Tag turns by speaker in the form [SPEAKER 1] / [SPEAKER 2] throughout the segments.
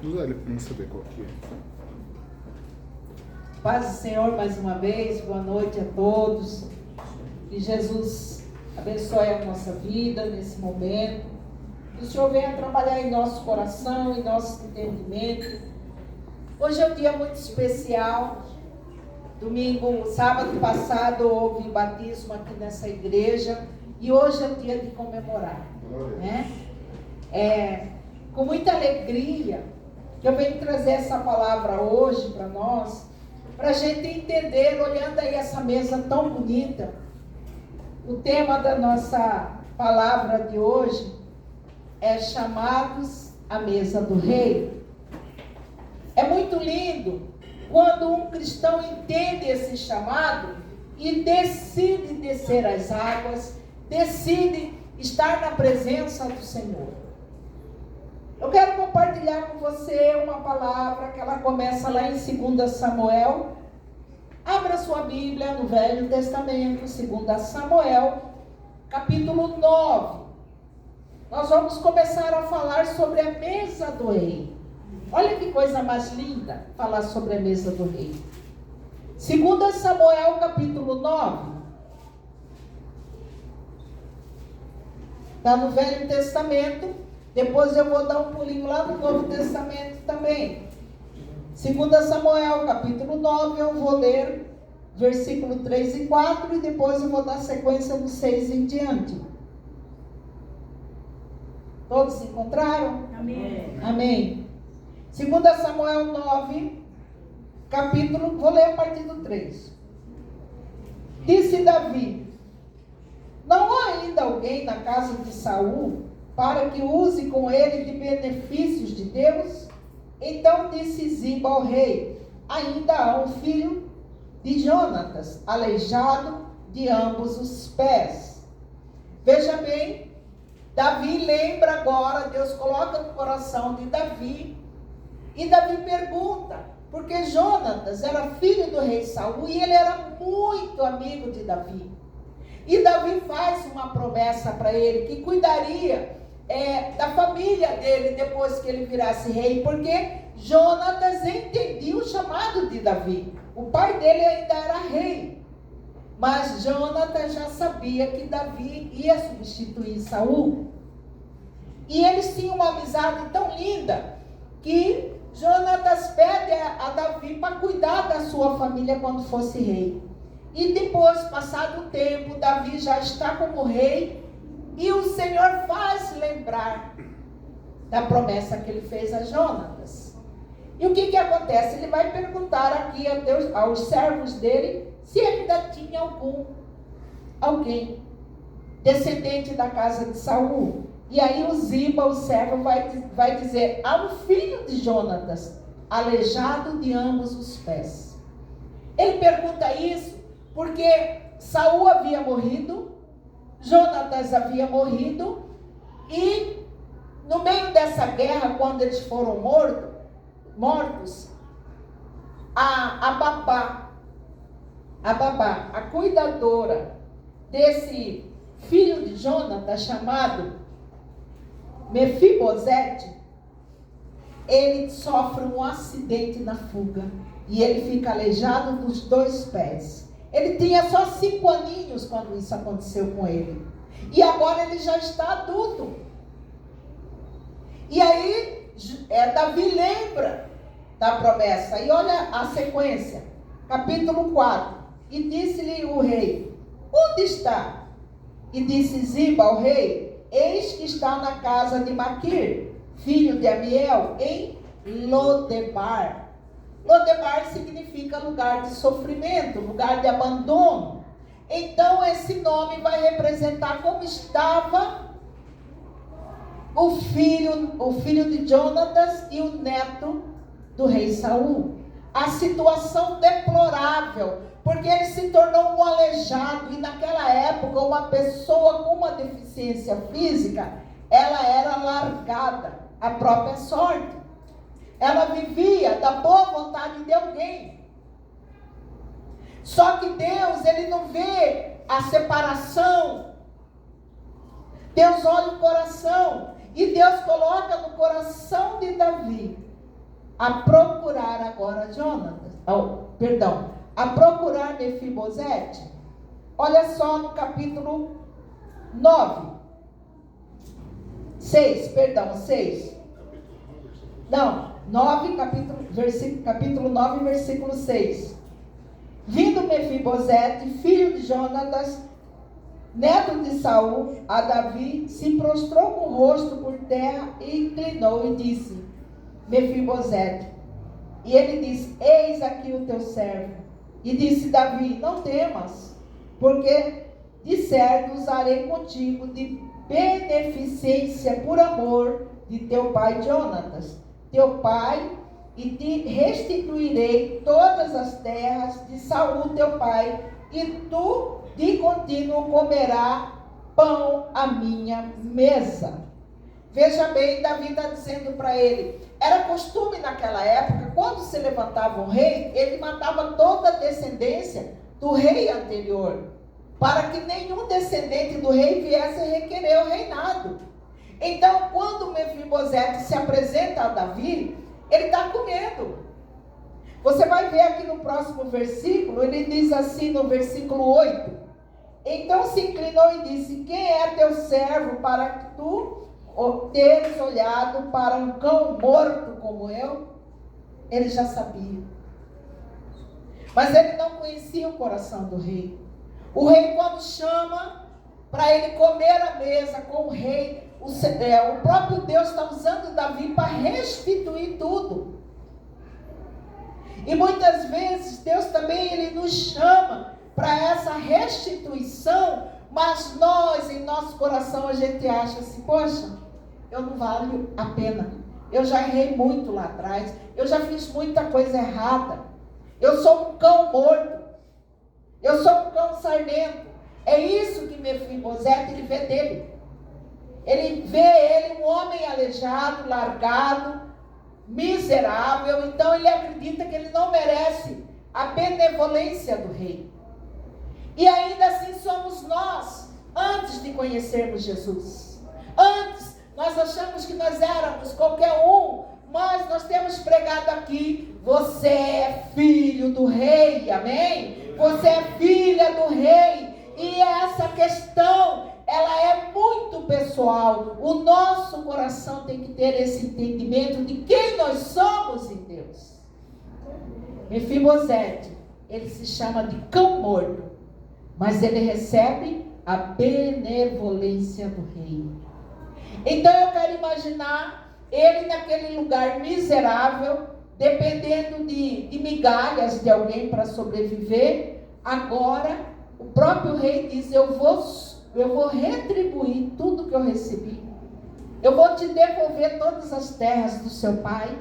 [SPEAKER 1] usar ele para não saber qual que é.
[SPEAKER 2] Paz do Senhor mais uma vez, boa noite a todos. Que Jesus abençoe a nossa vida nesse momento. Que o Senhor venha trabalhar em nosso coração, em nosso entendimento. Hoje é um dia muito especial. Sábado passado houve batismo aqui nessa igreja. E hoje é um dia de comemorar. Né? Com muita alegria que eu venho trazer essa palavra hoje para nós, para a gente entender, olhando aí essa mesa tão bonita. O tema da nossa palavra de hoje é chamados à mesa do rei. É muito lindo quando um cristão entende esse chamado e decide descer as águas, decide estar na presença do Senhor. Eu quero compartilhar com você uma palavra que ela começa lá em 2 Samuel. Abra sua Bíblia no Velho Testamento, 2 Samuel, capítulo 9. Nós vamos começar a falar sobre a mesa do rei. Olha que coisa mais linda falar sobre a mesa do rei. 2 Samuel, capítulo 9. Está no Velho Testamento. Depois eu vou dar um pulinho lá no Novo Testamento também. 2 Samuel, capítulo 9, eu vou ler versículo 3 e 4 e depois eu vou dar sequência do 6 em diante. Todos se encontraram?
[SPEAKER 3] Amém.
[SPEAKER 2] Amém. 2 Samuel 9, capítulo, vou ler a partir do 3. Disse Davi: não há ainda alguém na casa de Saul para que use com ele de benefícios de Deus? Então disse Ziba ao rei: ainda há um filho de Jonatas, aleijado de ambos os pés. Veja bem, Davi lembra agora, Deus coloca no coração de Davi, e Davi pergunta, porque Jonatas era filho do rei Saul e ele era muito amigo de Davi. E Davi faz uma promessa para ele, que cuidaria da família dele depois que ele virasse rei, porque Jonatas entendia o chamado de Davi. O pai dele ainda era rei, mas Jonatas já sabia que Davi ia substituir Saul. E eles tinham uma amizade tão linda que Jonatas pede a Davi para cuidar da sua família quando fosse rei. E depois, passado o tempo, Davi já está como rei. E o Senhor faz lembrar da promessa que ele fez a Jonatas. E o que acontece? Ele vai perguntar aqui aos servos dele se ainda tinha alguém descendente da casa de Saul. E aí o Ziba, o servo, vai dizer: há um filho de Jonatas, aleijado de ambos os pés. Ele pergunta isso porque Saul havia morrido, Jonatas havia morrido, e no meio dessa guerra, quando eles foram mortos, a babá, a cuidadora desse filho de Jonatas, chamado Mefibosete, ele sofre um acidente na fuga, e ele fica aleijado dos 2 pés. Ele tinha só 5 aninhos quando isso aconteceu com ele. E agora ele já está adulto. E aí, Davi lembra da promessa. E olha a sequência. Capítulo 4. E disse-lhe o rei: onde está? E disse Ziba ao rei: eis que está na casa de Maquir, filho de Amiel, em Lodebar. Lodebar significa lugar de sofrimento, lugar de abandono. Então esse nome vai representar como estava o filho de Jonatas e o neto do rei Saul. A situação deplorável, porque ele se tornou um aleijado, e naquela época uma pessoa com uma deficiência física, ela era largada à própria sorte. Ela vivia da boa vontade de alguém. Só que Deus, ele não vê a separação. Deus olha o coração. E Deus coloca no coração de Davi a procurar agora Jonatas. A procurar Mefibosete. Olha só no capítulo 9. 6. Não, 9, capítulo 9, versículo 6. Vindo Mefibosete, filho de Jonatas, neto de Saul, a Davi, se prostrou com o rosto por terra e inclinou e disse: Mefibosete. E ele disse: eis aqui o teu servo. E disse Davi: não temas, porque de certo usarei contigo de beneficência por amor de teu pai Jonatas, teu pai, e te restituirei todas as terras de Saul teu pai, e tu de contínuo comerás pão à minha mesa. Veja bem, Davi está dizendo para ele, era costume naquela época, quando se levantava um rei, ele matava toda a descendência do rei anterior, para que nenhum descendente do rei viesse a requerer o reinado. Então, quando Mefibosete se apresenta a Davi, ele está com medo. Você vai ver aqui no próximo versículo, ele diz assim no versículo 8: então se inclinou e disse: quem é teu servo para que tu teres olhado para um cão morto como eu? Ele já sabia. Mas ele não conhecia o coração do rei. O rei, quando chama para ele comer à mesa com o rei, o próprio Deus está usando Davi para restituir tudo. E muitas vezes Deus também ele nos chama para essa restituição, mas nós, em nosso coração, a gente acha assim: poxa, eu não valho a pena. Eu já errei muito lá atrás. Eu já fiz muita coisa errada. Eu sou um cão morto. Eu sou um cão sarnento. É isso que Mefibosete ele vê dele. Ele vê ele um homem aleijado, largado, miserável. Então ele acredita que ele não merece a benevolência do rei. E ainda assim somos nós, antes de conhecermos Jesus. Antes nós achamos que nós éramos qualquer um, mas nós temos pregado aqui: você é filho do rei, amém? Você é filha do rei. E essa questão, ela é muito pessoal. O nosso coração tem que ter esse entendimento de quem nós somos em Deus. Mefibosete, ele se chama de cão morto, mas ele recebe a benevolência do rei. Então eu quero imaginar ele naquele lugar miserável, dependendo de migalhas de alguém para sobreviver. Agora o próprio rei diz: eu vou retribuir tudo que eu recebi. Eu vou te devolver todas as terras do seu pai.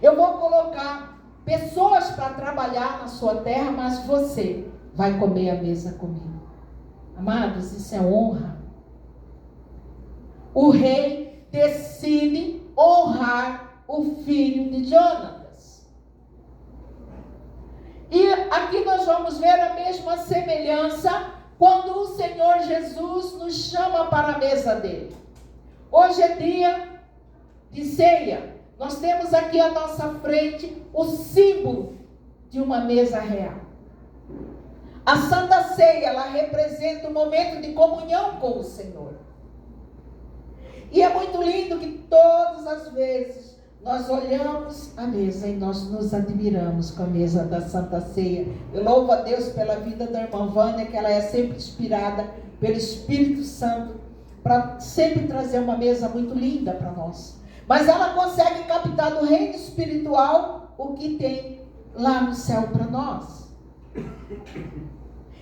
[SPEAKER 2] Eu vou colocar pessoas para trabalhar na sua terra, mas você vai comer à mesa comigo. Amados, isso é honra. O rei decide honrar o filho de Jonatas. E aqui nós vamos ver a mesma semelhança quando o Senhor Jesus nos chama para a mesa dele. Hoje é dia de ceia. Nós temos aqui à nossa frente o símbolo de uma mesa real. A Santa Ceia, ela representa o momento de comunhão com o Senhor. E é muito lindo que todas as vezes nós olhamos a mesa e nós nos admiramos com a mesa da Santa Ceia. Eu louvo a Deus pela vida da irmã Vânia, que ela é sempre inspirada pelo Espírito Santo para sempre trazer uma mesa muito linda para nós. Mas ela consegue captar do reino espiritual o que tem lá no céu para nós.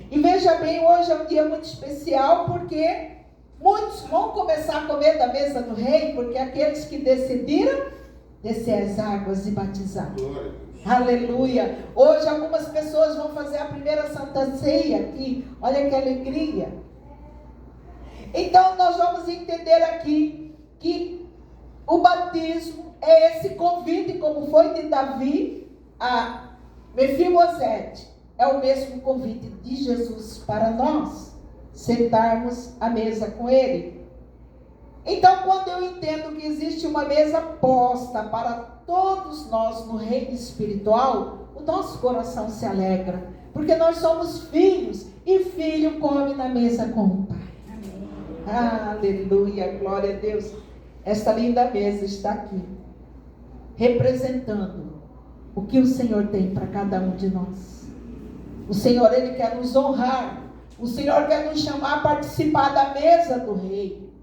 [SPEAKER 2] E veja bem, hoje é um dia muito especial, porque muitos vão começar a comer da mesa do rei, porque aqueles que decidiram descer as águas e batizar. Aleluia! Hoje algumas pessoas vão fazer a primeira Santa Ceia aqui. Olha que alegria! Então nós vamos entender aqui que o batismo é esse convite, como foi de Davi a Mefibosete. É o mesmo convite de Jesus para nós, sentarmos à mesa com Ele. Então, quando eu entendo que existe uma mesa posta para todos nós no reino espiritual, o nosso coração se alegra, porque nós somos filhos, e filho come na mesa com o Pai. Amém. Aleluia, glória a Deus. Esta linda mesa está aqui, representando o que o Senhor tem para cada um de nós. O Senhor, Ele quer nos honrar. O Senhor quer nos chamar a participar da mesa do Rei.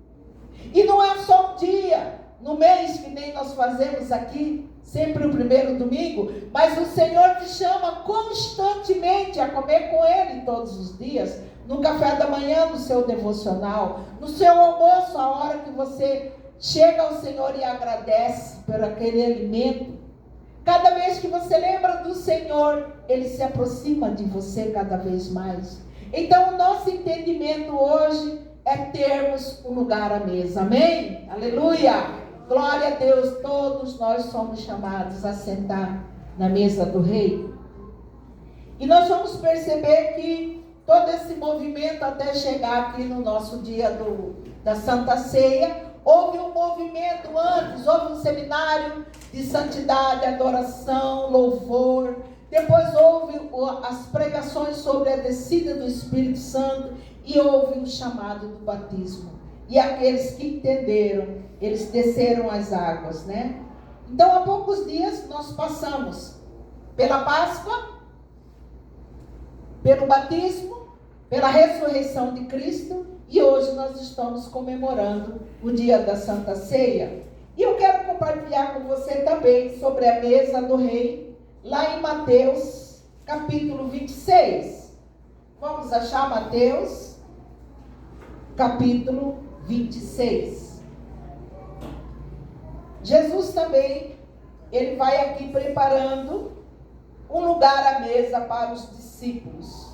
[SPEAKER 2] E não é só um dia, no mês, que nem nós fazemos aqui, sempre o primeiro domingo, mas o Senhor te chama constantemente a comer com Ele todos os dias, no café da manhã, no seu devocional, no seu almoço, a hora que você chega ao Senhor e agradece por aquele alimento. Cada vez que você lembra do Senhor, Ele se aproxima de você cada vez mais. Então, o nosso entendimento hoje é termos um lugar à mesa. Amém? Aleluia! Glória a Deus, todos nós somos chamados a sentar na mesa do Rei. E nós vamos perceber que todo esse movimento até chegar aqui no nosso dia da Santa Ceia, houve um movimento antes, houve um seminário de santidade, adoração, louvor. Depois houve as pregações sobre a descida do Espírito Santo e houve o chamado do batismo. E aqueles que entenderam, eles desceram as águas, né? Então, há poucos dias nós passamos pela Páscoa, pelo batismo, pela ressurreição de Cristo, e hoje nós estamos comemorando o dia da Santa Ceia. E eu quero compartilhar com você também sobre a mesa do Rei, lá em Mateus, capítulo 26. Vamos achar Mateus, capítulo 26. Jesus também, ele vai aqui preparando um lugar à mesa para os discípulos.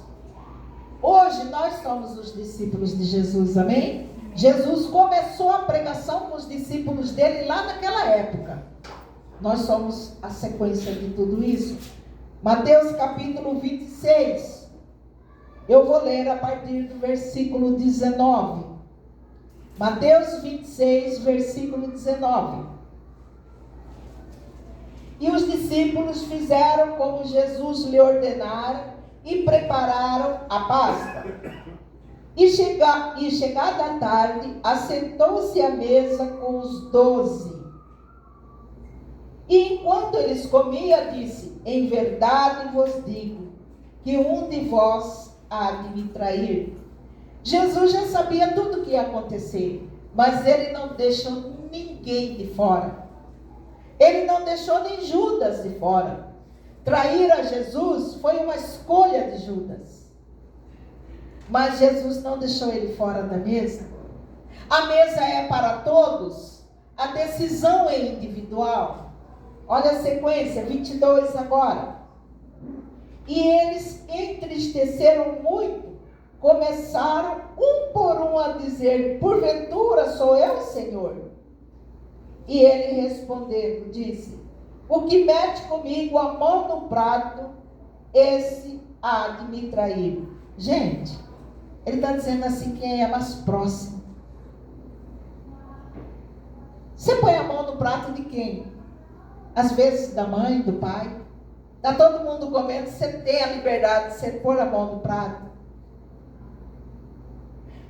[SPEAKER 2] Hoje nós somos os discípulos de Jesus, amém? Jesus começou a pregação com os discípulos dele lá naquela época. Nós somos a sequência de tudo isso. Mateus capítulo 26. Eu vou ler a partir do versículo 19. Mateus 26, versículo 19. E os discípulos fizeram como Jesus lhe ordenara e prepararam a Páscoa. E chegada a tarde, assentou-se à mesa com os 12. E enquanto eles comiam, disse: em verdade vos digo, que um de vós há de me trair. Jesus já sabia tudo o que ia acontecer, mas ele não deixou ninguém de fora. Ele não deixou nem Judas de fora. Trair a Jesus foi uma escolha de Judas. Mas Jesus não deixou ele fora da mesa. A mesa é para todos. A decisão é individual. Olha a sequência, 22 agora. E eles entristeceram muito. Começaram um por um a dizer: porventura sou eu, Senhor? E ele respondendo, disse: o que mete comigo a mão no prato, esse há de me trair. Gente, ele está dizendo assim, quem é mais próximo. Você põe a mão no prato de quem? Às vezes da mãe, do pai. Está todo mundo comendo, você tem a liberdade de você pôr a mão no prato.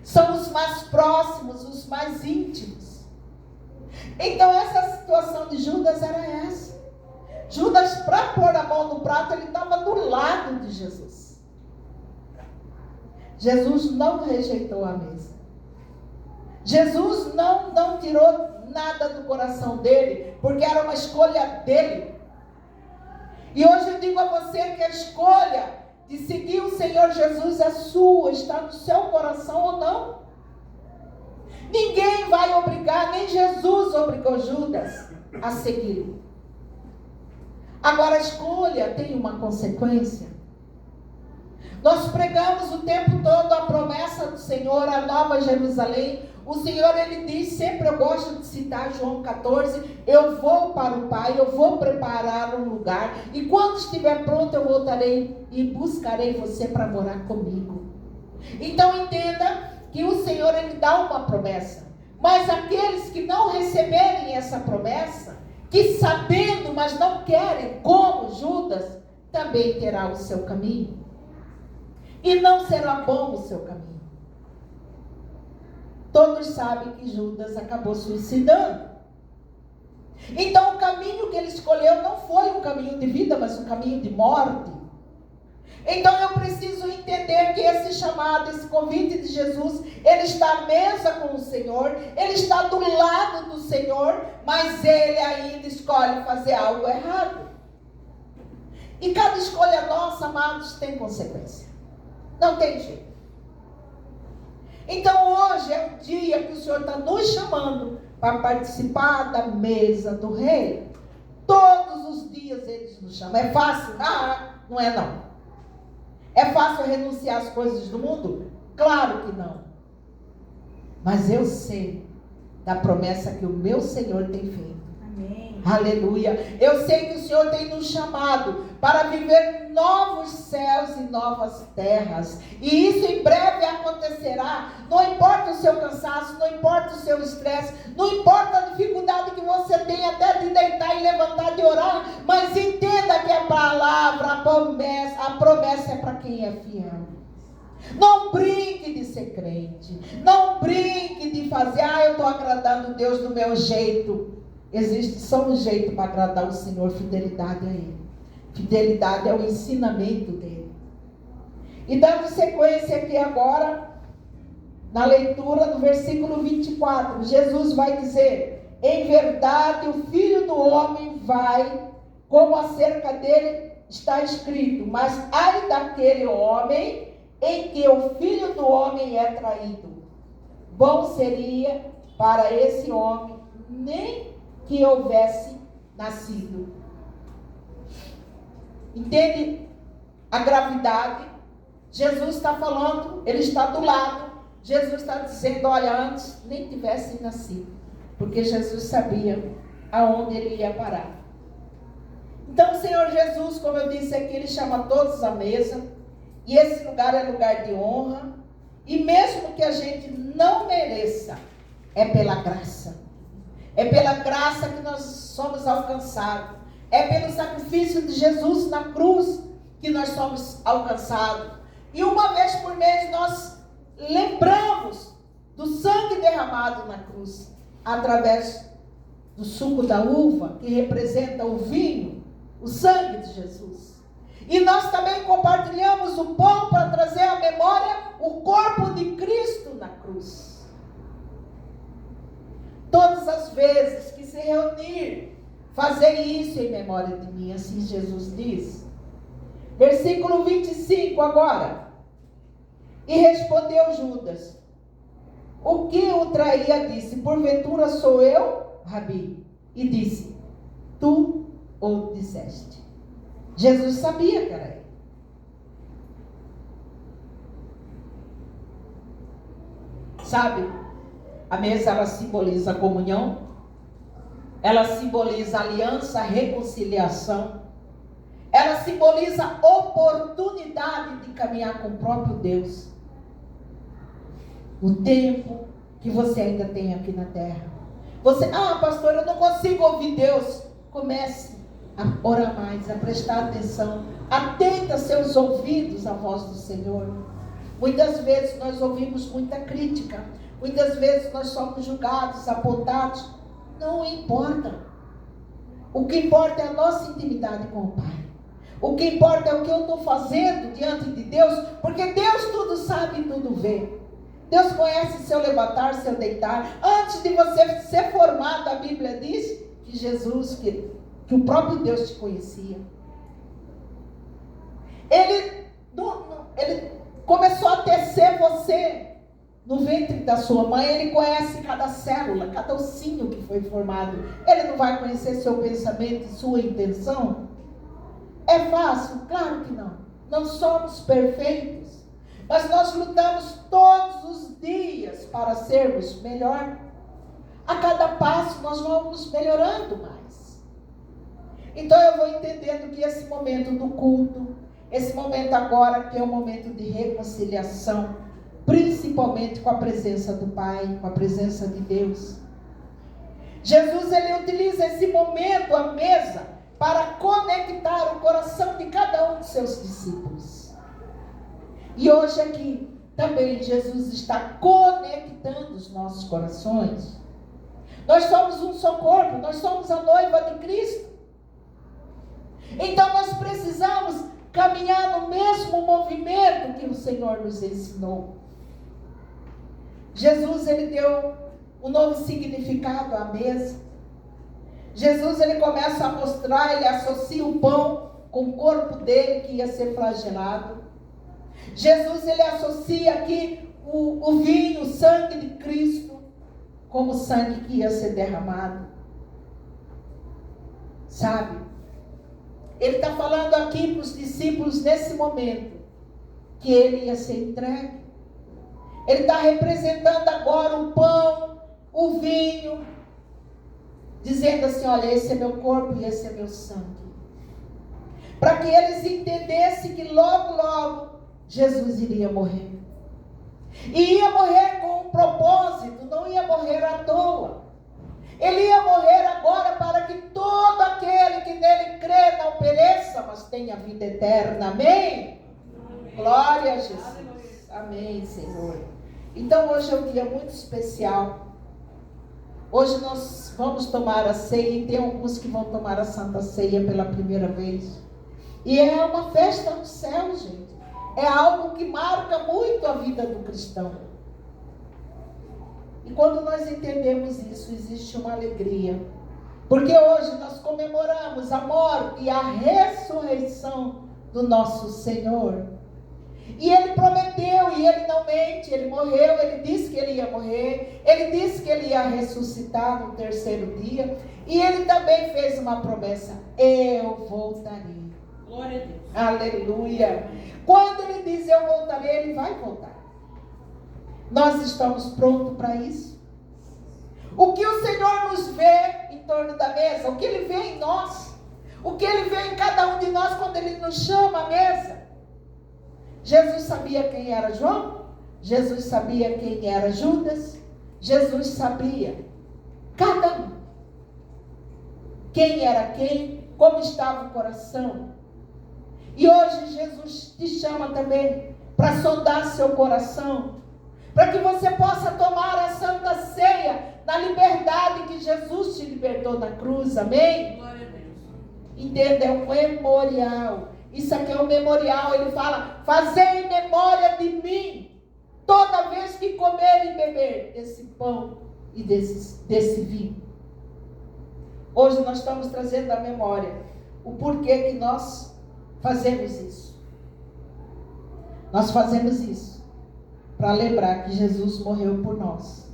[SPEAKER 2] São os mais próximos, os mais íntimos. Então essa situação de Judas era essa. Judas, para pôr a mão no prato, ele estava do lado de Jesus. Jesus não rejeitou a mesa. Jesus não tirou nada do coração dele, porque era uma escolha dele. E hoje eu digo a você que a escolha de seguir o Senhor Jesus é sua, está no seu coração ou não. Ninguém vai obrigar, nem Jesus obrigou Judas a segui-lo. Agora a escolha tem uma consequência. Nós pregamos o tempo todo a promessa do Senhor, a Nova Jerusalém. O Senhor, ele diz, sempre eu gosto de citar João 14, eu vou para o Pai, eu vou preparar um lugar, e quando estiver pronto eu voltarei e buscarei você para morar comigo. Então entenda que o Senhor, ele dá uma promessa, mas aqueles que não receberem essa promessa, que sabendo, mas não querem, como Judas, também terá o seu caminho. E não será bom o seu caminho. Todos sabem que Judas acabou suicidando. Então o caminho que ele escolheu não foi um caminho de vida, mas um caminho de morte. Então eu preciso entender que esse chamado, esse convite de Jesus, ele está à mesa com o Senhor, ele está do lado do Senhor, mas ele ainda escolhe fazer algo errado. E cada escolha nossa, amados, tem consequência. Não tem jeito. Então hoje é um dia que o Senhor está nos chamando para participar da mesa do rei. Todos os dias eles nos chamam. É fácil? Não é não. É fácil renunciar às coisas do mundo? Claro que não. Mas eu sei da promessa que o meu Senhor tem feito. Amém. Aleluia. Eu sei que o Senhor tem nos chamado para viver novos céus e novas terras. E isso em breve acontecerá. Não importa o seu cansaço, não importa o seu estresse, não importa a dificuldade que você tem até de deitar e levantar de orar, mas entenda que a palavra, a promessa é para quem é fiel. Não brinque de ser crente. Não brinque de fazer, eu estou agradando Deus do meu jeito. Existe só um jeito para agradar o Senhor: fidelidade a Ele. Fidelidade é o ensinamento dele. E dando sequência aqui agora, na leitura do versículo 24, Jesus vai dizer: em verdade o Filho do Homem vai, como acerca dele está escrito, mas ai daquele homem em que o Filho do Homem é traído. Bom seria para esse homem nem que houvesse nascido. Entende a gravidade? Jesus está falando, ele está do lado. Jesus está dizendo, olha, antes nem tivesse nascido. Porque Jesus sabia aonde ele ia parar. Então o Senhor Jesus, como eu disse aqui, ele chama todos à mesa. E esse lugar é lugar de honra. E mesmo que a gente não mereça, é pela graça. É pela graça que nós somos alcançados. É pelo sacrifício de Jesus na cruz que nós somos alcançados. E uma vez por mês nós lembramos do sangue derramado na cruz, através do suco da uva, que representa o vinho, o sangue de Jesus. E nós também compartilhamos o pão para trazer à memória o corpo de Cristo na cruz. Todas as vezes que se reunir, fazer isso em memória de mim, assim Jesus diz. Versículo 25 agora. E respondeu Judas, o que o traía disse, porventura sou eu, Rabi? E disse, tu o disseste. Jesus sabia que era ele. Sabe, a mesa ela simboliza a comunhão, ela simboliza a aliança, a reconciliação, ela simboliza a oportunidade de caminhar com o próprio Deus. O tempo que você ainda tem aqui na terra. Você, pastor, eu não consigo ouvir Deus. Comece a orar mais, a prestar atenção. Atenta seus ouvidos à voz do Senhor. Muitas vezes nós ouvimos muita crítica. Muitas vezes nós somos julgados, apontados. Não importa. O que importa é a nossa intimidade com o Pai. O que importa é o que eu estou fazendo diante de Deus. Porque Deus tudo sabe e tudo vê. Deus conhece seu levantar, seu deitar. Antes de você ser formado, a Bíblia diz que Jesus, que o próprio Deus te conhecia. Ele começou a tecer você no ventre da sua mãe. Ele conhece cada célula, cada ossinho que foi formado. Ele não vai conhecer seu pensamento e sua intenção? É fácil? Claro que não. Não somos perfeitos. Mas nós lutamos todos os dias para sermos melhor. A cada passo nós vamos melhorando mais. Então eu vou entendendo que esse momento do culto, esse momento agora que é um momento de reconciliação, principalmente com a presença do Pai, com a presença de Deus. Jesus, ele utiliza esse momento, a mesa, para conectar o coração de cada um de seus discípulos. E hoje aqui, também Jesus está conectando os nossos corações. Nós somos um só corpo, nós somos a noiva de Cristo. Então nós precisamos caminhar no mesmo movimento que o Senhor nos ensinou. Jesus, ele deu um novo significado à mesa. Jesus, ele começa a mostrar, ele associa o pão com o corpo dele que ia ser flagelado. Jesus, ele associa aqui o vinho, o sangue de Cristo, como o sangue que ia ser derramado. Sabe? Ele está falando aqui para os discípulos nesse momento, que ele ia ser entregue. Ele está representando agora o pão, o vinho, dizendo assim, olha, esse é meu corpo e esse é meu sangue. Para que eles entendessem que logo, logo, Jesus iria morrer. E ia morrer com um propósito, não ia morrer à toa. Ele ia morrer agora para que todo aquele que nele crê não pereça, mas tenha vida eterna. Amém? Amém. Glória a Jesus. Amém, Senhor. Então hoje é um dia muito especial. Hoje nós vamos tomar a ceia e tem alguns que vão tomar a Santa Ceia pela primeira vez. E é uma festa no céu, gente. É algo que marca muito a vida do cristão. E quando nós entendemos isso, existe uma alegria. Porque hoje nós comemoramos a morte e a ressurreição do nosso Senhor. E Ele prometeu, e Ele não mente, Ele morreu, Ele disse que Ele ia morrer, Ele disse que Ele ia ressuscitar no terceiro dia. E Ele também fez uma promessa, eu voltarei.
[SPEAKER 1] Glória a Deus.
[SPEAKER 2] Aleluia. Quando Ele diz eu voltarei, Ele vai voltar. Nós estamos prontos para isso. O que o Senhor nos vê em torno da mesa, o que Ele vê em nós, o que Ele vê em cada um de nós quando Ele nos chama à mesa. Jesus sabia quem era João, Jesus sabia quem era Judas, Jesus sabia, cada um, quem era quem, como estava o coração. E hoje Jesus te chama também para sondar seu coração, para que você possa tomar a Santa Ceia na liberdade que Jesus te libertou na cruz, amém?
[SPEAKER 1] Glória a Deus.
[SPEAKER 2] Entenda, é um memorial. Isso aqui é um memorial, ele fala, fazei em memória de mim, toda vez que comer e beber desse pão e desse vinho. Hoje nós estamos trazendo à memória o porquê que nós fazemos isso. Nós fazemos isso para lembrar que Jesus morreu por nós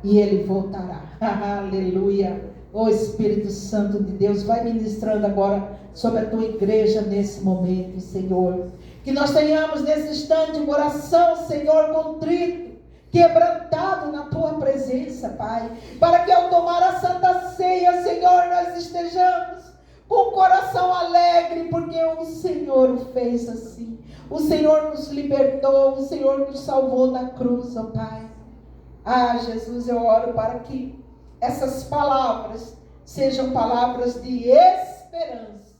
[SPEAKER 2] e Ele voltará. Aleluia. Ô Espírito Santo de Deus, vai ministrando agora sobre a tua igreja nesse momento, Senhor. Que nós tenhamos nesse instante um coração, Senhor, contrito, quebrantado na tua presença, Pai. Para que ao tomar a Santa Ceia, Senhor, nós estejamos com o coração alegre, porque o Senhor fez assim. O Senhor nos libertou, o Senhor nos salvou na cruz, ó Pai. Ah, Jesus, eu oro para que essas palavras sejam palavras de esperança,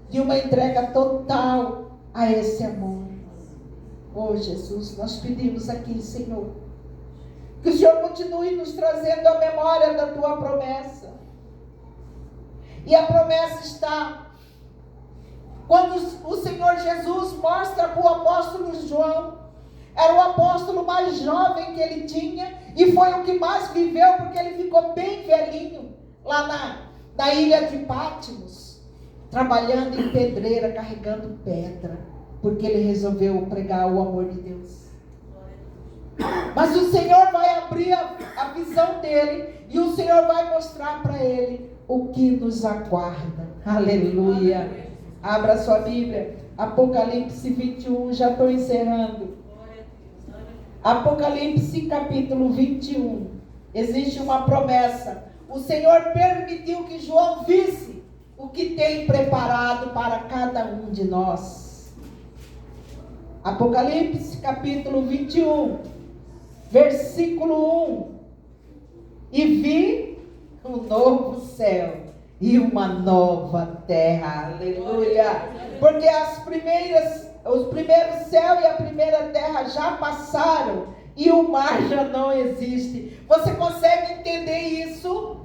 [SPEAKER 2] de uma entrega total a esse amor. Oh Jesus, nós pedimos aqui, Senhor, que o Senhor continue nos trazendo a memória da tua promessa. E a promessa está, quando o Senhor Jesus mostra para o apóstolo João, era o apóstolo mais jovem que ele tinha, e foi o que mais viveu, porque ele ficou bem velhinho, lá na ilha de Pátimos, trabalhando em pedreira, carregando pedra, porque ele resolveu pregar o amor de Deus. Mas o Senhor vai abrir a visão dele, e o Senhor vai mostrar para ele o que nos aguarda. Aleluia. Abra sua Bíblia, Apocalipse 21, já estou encerrando. Apocalipse capítulo 21, existe uma promessa. O Senhor permitiu que João visse o que tem preparado para cada um de nós. Apocalipse capítulo 21, versículo 1. E vi um novo céu e uma nova terra. Aleluia! Porque os primeiros céu e a primeira terra já passaram e o mar já não existe. Você consegue entender isso?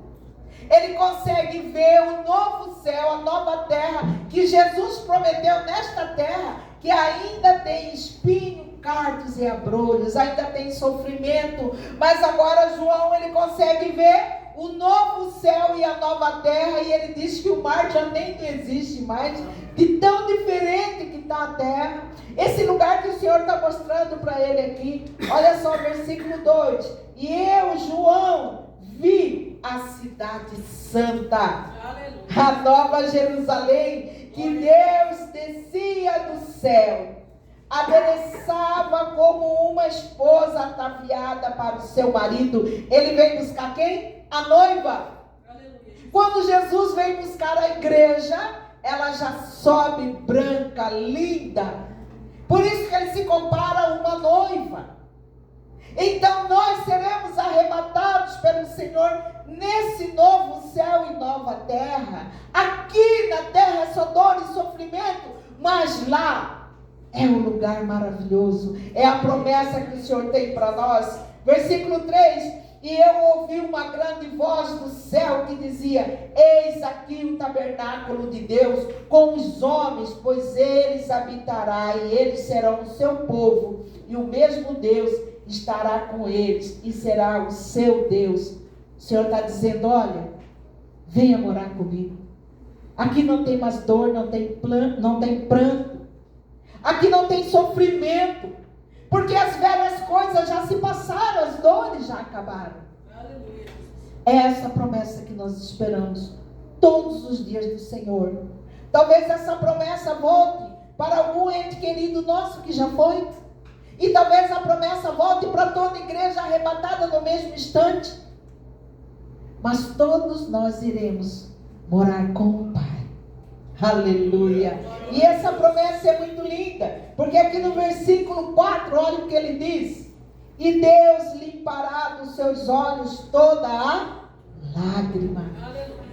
[SPEAKER 2] Ele consegue ver o novo céu, a nova terra que Jesus prometeu nesta terra, que ainda tem espinho, cardos e abrolhos, ainda tem sofrimento, mas agora João, ele consegue ver o novo céu e a nova terra, e ele diz que o mar já nem existe mais, de tão diferente que está a terra. Esse lugar que o Senhor está mostrando para ele aqui, olha só o versículo 2, e eu, João, vi a cidade santa, a nova Jerusalém, que Deus descia do céu, adereçava como uma esposa ataviada para o seu marido. Ele vem buscar quem? A noiva. Quando Jesus vem buscar a igreja, ela já sobe branca, linda. Por isso que ele se compara a uma noiva. Então nós seremos arrebatados pelo Senhor nesse novo céu e nova terra. Aqui na terra é só dor e sofrimento, mas lá é um lugar maravilhoso. É a promessa que o Senhor tem para nós. Versículo 3. E eu ouvi uma grande voz do céu que dizia: eis aqui o tabernáculo de Deus com os homens, pois eles habitará e eles serão o seu povo, e o mesmo Deus estará com eles e será o seu Deus. O Senhor está dizendo: olha, venha morar comigo. Aqui não tem mais dor, não tem pranto. Aqui não tem sofrimento. Porque as velhas coisas já se passaram, as dores já acabaram. Aleluia. É essa promessa que nós esperamos todos os dias do Senhor. Talvez essa promessa volte para algum ente querido nosso que já foi. E talvez a promessa volte para toda a igreja arrebatada no mesmo instante. Mas todos nós iremos morar com o Pai. Aleluia. E essa promessa é muito linda, porque aqui no versículo 4, olha o que ele diz: e Deus limpará dos seus olhos toda a lágrima.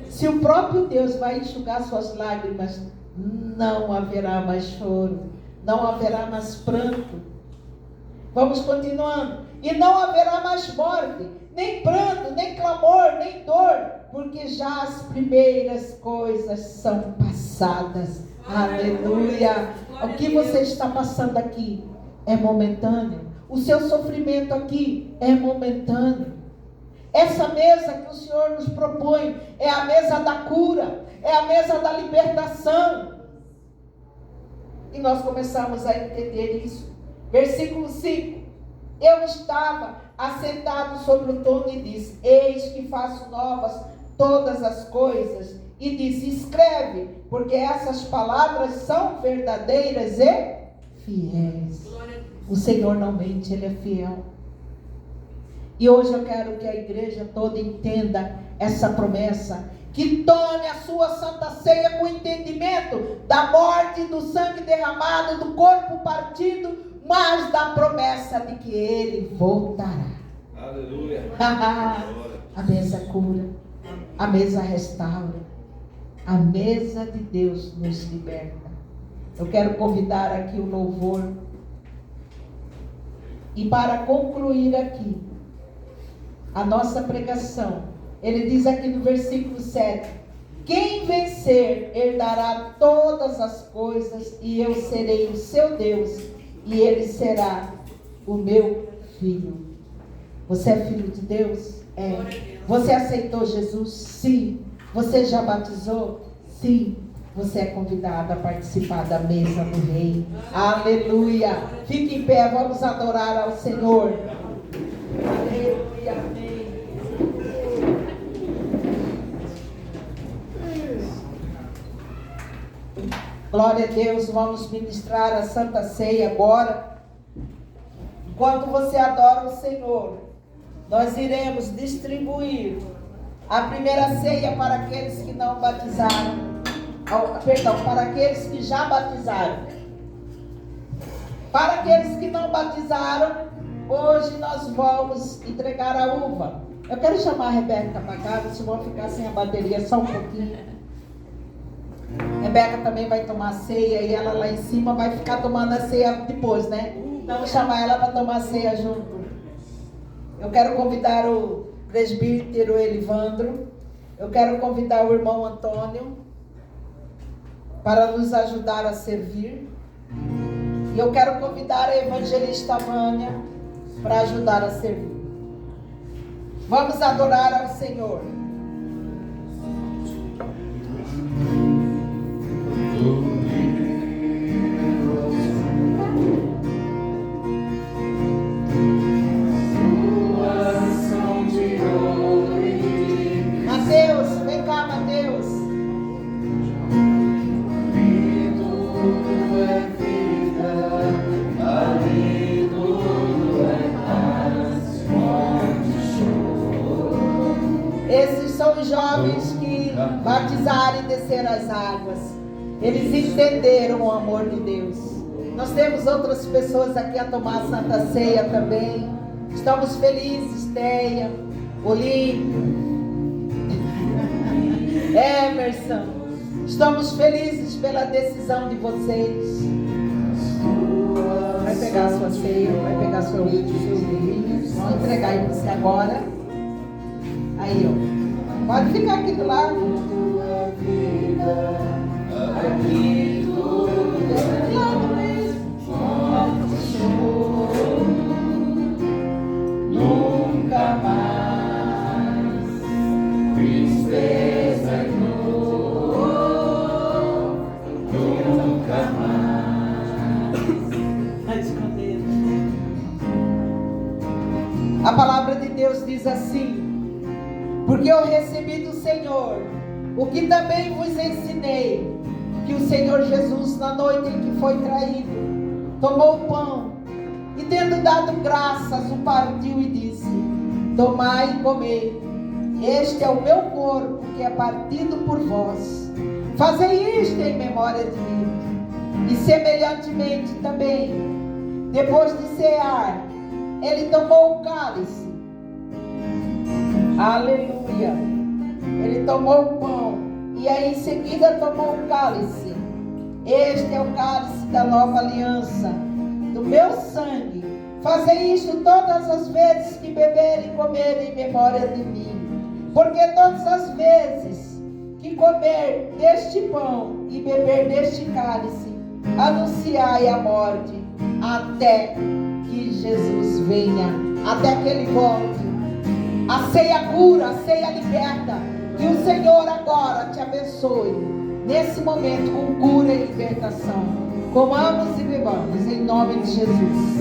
[SPEAKER 2] Se o próprio Deus vai enxugar suas lágrimas, não haverá mais choro, não haverá mais pranto. Vamos continuando. E não haverá mais morte, nem pranto, nem clamor, nem dor, porque já as primeiras coisas são passadas. Aleluia. O que você está passando aqui é momentâneo. O seu sofrimento aqui é momentâneo. Essa mesa que o Senhor nos propõe é a mesa da cura, é a mesa da libertação. E nós começamos a entender isso. Versículo 5. Eu estava assentado sobre o trono e disse: eis que faço novas todas as coisas. E disse: escreve, porque essas palavras são verdadeiras e fiéis. O Senhor não mente, Ele é fiel. E hoje eu quero que a igreja toda entenda essa promessa, que tome a sua santa ceia com entendimento da morte, do sangue derramado, do corpo partido, mas da promessa de que Ele voltará.
[SPEAKER 1] Aleluia.
[SPEAKER 2] A mesa cura, a mesa restaura, a mesa de Deus nos liberta. Eu quero convidar aqui o louvor. E para concluir aqui a nossa pregação, ele diz aqui no versículo 7: quem vencer herdará todas as coisas, e eu serei o seu Deus, e ele será o meu filho. Você é filho de Deus? É. Você aceitou Jesus? Sim. Você já batizou? Sim. Você é convidado a participar da mesa do Rei. Aleluia. Fique em pé, vamos adorar ao Senhor. Aleluia, amém. Glória a Deus, vamos ministrar a Santa Ceia agora. Enquanto você adora o Senhor, nós iremos distribuir a primeira ceia para aqueles que não batizaram. Para aqueles que já batizaram. Para aqueles que não batizaram, hoje nós vamos entregar a uva. Eu quero chamar a Rebeca para cá, vocês vão ficar sem a bateria só um pouquinho. Rebeca também vai tomar ceia e ela lá em cima vai ficar tomando a ceia depois, né? Então vou chamar ela para tomar ceia junto. Eu quero convidar o presbítero Elivandro. Eu quero convidar o irmão Antônio para nos ajudar a servir. E eu quero convidar a evangelista Vânia para ajudar a servir. Vamos adorar ao Senhor. Mateus, vem cá, Mateus. Esses são os jovens que batizaram e desceram as águas. Eles entenderam o amor de Deus. Nós temos outras pessoas aqui a tomar a Santa Ceia também. Estamos felizes, Teia, Olímpio, Emerson. Estamos felizes pela decisão de vocês. Vai pegar a sua ceia, vai pegar seu vinho. Vão entregar em você agora. Aí, ó. Pode ficar aqui do lado. Aqui do lado mesmo. Nunca mais. Tristeza e dor. Nunca mais. Esconder. A palavra de Deus diz assim: porque eu recebi do Senhor o que também vos ensinei, que o Senhor Jesus, na noite em que foi traído, tomou o pão e, tendo dado graças, o partiu e disse: tomai e comei, este é o meu corpo que é partido por vós, fazei isto em memória de mim. E semelhantemente também, depois de cear, ele tomou o cálice. Aleluia. Ele tomou o pão e aí em seguida tomou o cálice. Este é o cálice da nova aliança, do meu sangue. Fazei isto todas as vezes que beberem e comerem em memória de mim. Porque todas as vezes que comer deste pão e beber deste cálice, anunciai a morte até que Jesus venha, até que Ele volte. A ceia cura, a ceia liberta. Que o Senhor agora te abençoe nesse momento com cura e libertação. Comamos e bebamos em nome de Jesus.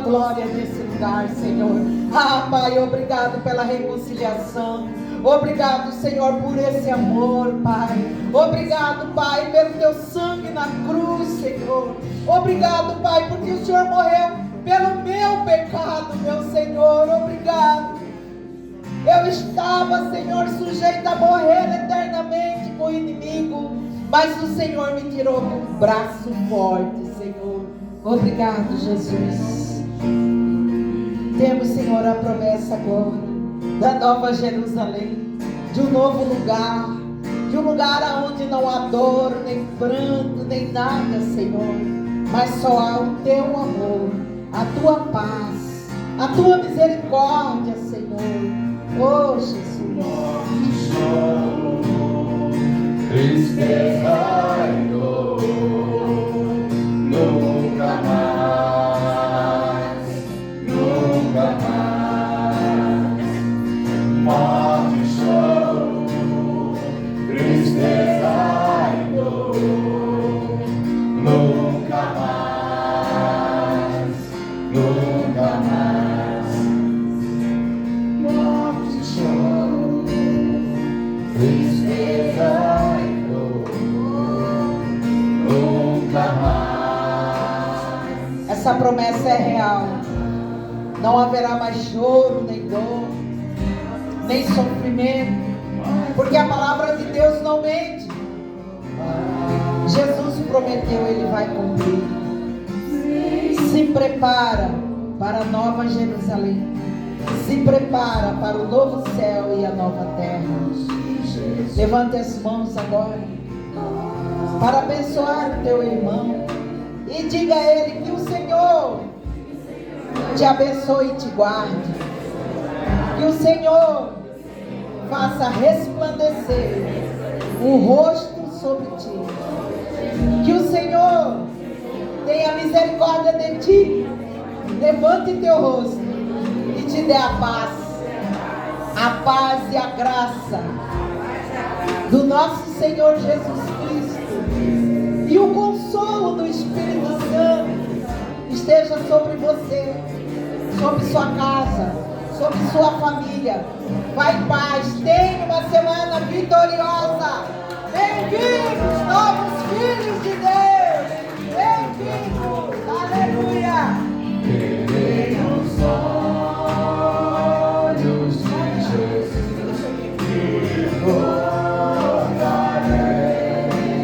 [SPEAKER 2] Glória nesse lugar, Senhor. Ah, Pai, obrigado pela reconciliação. Obrigado, Senhor, por esse amor, Pai. Obrigado, Pai, pelo teu sangue na cruz, Senhor. Obrigado, Pai, porque o Senhor morreu pelo meu pecado, meu Senhor. Obrigado. Eu estava, Senhor, sujeito a morrer eternamente com o inimigo, mas o Senhor me tirou com um braço forte, Senhor. Obrigado, Jesus. Temos, Senhor, a promessa agora da Nova Jerusalém. de um novo lugar, de um lugar onde não há dor, nem pranto, nem nada, Senhor, mas só há o teu amor, a tua paz, a tua misericórdia, Senhor. Oh, Jesus.
[SPEAKER 1] Tristeza e dor, nunca mais, nunca mais. Morte e choro, tristeza e dor, nunca mais, nunca mais. Morte e choro, tristeza e dor, nunca mais.
[SPEAKER 2] Essa promessa é real. Não haverá mais choro, nem dor, nem sofrimento, porque a palavra de Deus não mente. Jesus prometeu, Ele vai cumprir. Se prepara para a nova Jerusalém. Se prepara para o novo céu e a nova terra. Levante as mãos agora para abençoar o teu irmão e diga a ele que o Senhor te abençoe e te guarde, que o Senhor faça resplandecer o rosto sobre ti, que o Senhor tenha misericórdia de ti, levante teu rosto e te dê a paz e a graça do nosso Senhor Jesus Cristo e o consolo do Espírito Santo esteja sobre você, sobre sua casa, sobre sua família. Vai em paz, tenha uma semana vitoriosa.